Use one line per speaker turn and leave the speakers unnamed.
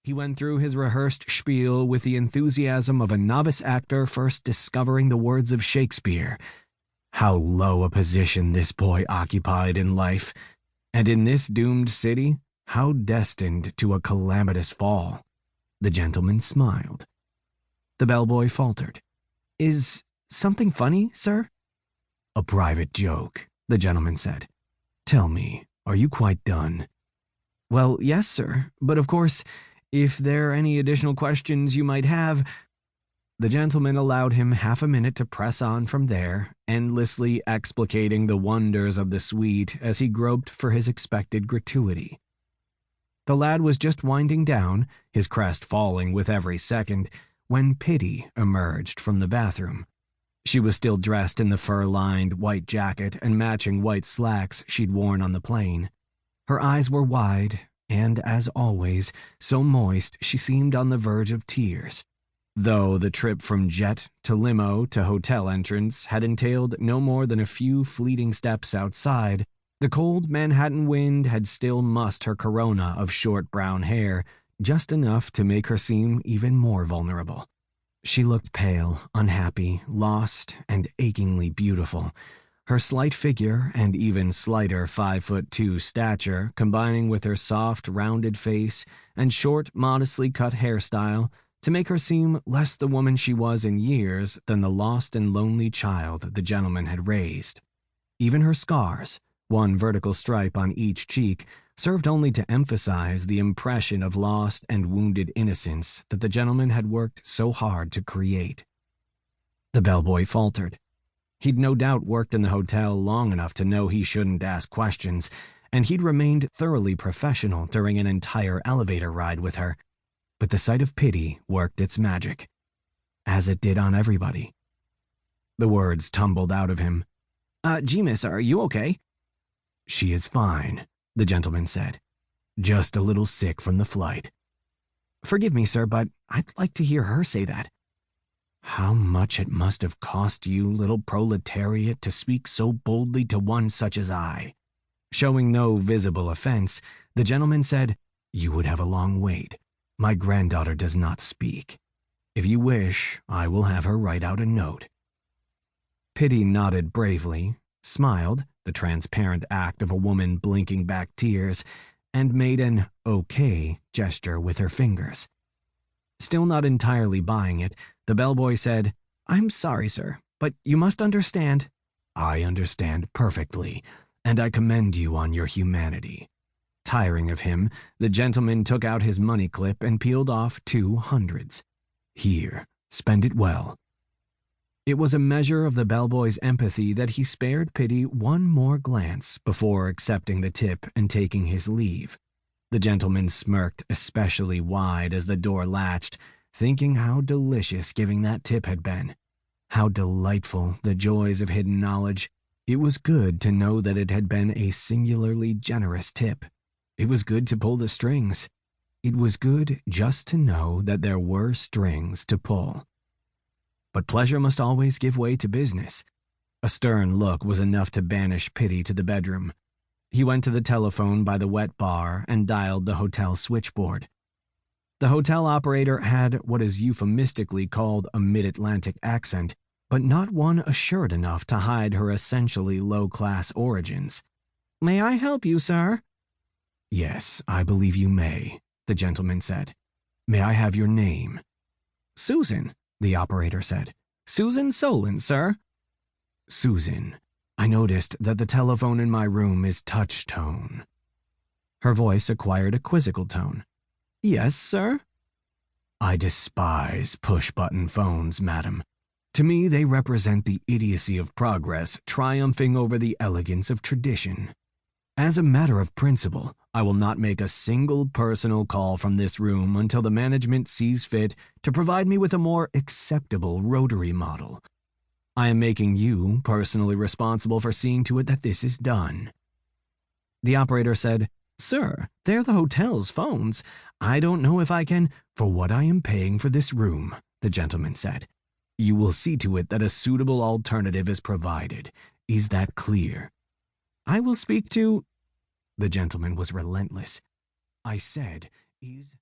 He went through his rehearsed spiel with the enthusiasm of a novice actor first discovering the words of Shakespeare. How low a position this boy occupied in life, and in this doomed city, how destined to a calamitous fall. The gentleman smiled. The bellboy faltered. "Is something funny, sir?" "A private joke," the gentleman said. "Tell me, are you quite done?" "Well, yes, sir, but of course, if there are any additional questions you might have—" The gentleman allowed him half a minute to press on from there, endlessly explicating the wonders of the suite as he groped for his expected gratuity. The lad was just winding down, his crest falling with every second, when Pitty emerged from the bathroom. She was still dressed in the fur-lined white jacket and matching white slacks she'd worn on the plane. Her eyes were wide, and, as always, so moist she seemed on the verge of tears. Though the trip from jet to limo to hotel entrance had entailed no more than a few fleeting steps outside, the cold Manhattan wind had still mussed her corona of short brown hair, just enough to make her seem even more vulnerable. She looked pale, unhappy, lost, and achingly beautiful. Her slight figure and even slighter 5'2" stature, combining with her soft, rounded face and short, modestly cut hairstyle, to make her seem less the woman she was in years than the lost and lonely child the gentleman had raised. Even her scars, one vertical stripe on each cheek, served only to emphasize the impression of lost and wounded innocence that the gentleman had worked so hard to create. The bellboy faltered. He'd no doubt worked in the hotel long enough to know he shouldn't ask questions, and he'd remained thoroughly professional during an entire elevator ride with her. But the sight of Pitty worked its magic, as it did on everybody. The words tumbled out of him. Gee, miss, are you okay?" "She is fine," the gentleman said. "Just a little sick from the flight." "Forgive me, sir, but I'd like to hear her say that." "How much it must have cost you, little proletariat, to speak so boldly to one such as I." Showing no visible offense, the gentleman said, "You would have a long wait. My granddaughter does not speak. If you wish, I will have her write out a note." Pitty nodded bravely, smiled, the transparent act of a woman blinking back tears, and made an "okay" gesture with her fingers. Still not entirely buying it, the bellboy said, "I'm sorry, sir, but you must understand—" "I understand perfectly, and I commend you on your humanity." Tiring of him, the gentleman took out his money clip and peeled off 2 hundreds. "Here, spend it well." It was a measure of the bellboy's empathy that he spared Pitty one more glance before accepting the tip and taking his leave. The gentleman smirked especially wide as the door latched, thinking how delicious giving that tip had been. How delightful the joys of hidden knowledge. It was good to know that it had been a singularly generous tip. It was good to pull the strings. It was good just to know that there were strings to pull. But pleasure must always give way to business. A stern look was enough to banish Pitty to the bedroom. He went to the telephone by the wet bar and dialed the hotel switchboard. The hotel operator had what is euphemistically called a mid-Atlantic accent, but not one assured enough to hide her essentially low-class origins. "May I help you, sir?" "Yes, I believe you may," the gentleman said. "May I have your name?" "Susan," the operator said. "Susan Solon, sir." "Susan, I noticed that the telephone in my room is touch-tone." Her voice acquired a quizzical tone. "Yes, sir?" "I despise push-button phones, madam. To me, they represent the idiocy of progress triumphing over the elegance of tradition. As a matter of principle, I will not make a single personal call from this room until the management sees fit to provide me with a more acceptable rotary model. I am making you personally responsible for seeing to it that this is done." The operator said, "Sir, they're the hotel's phones. I don't know if I can—" "For what I am paying for this room," the gentleman said, "you will see to it that a suitable alternative is provided. Is that clear?" "I will speak to—" The gentleman was relentless. "I said, is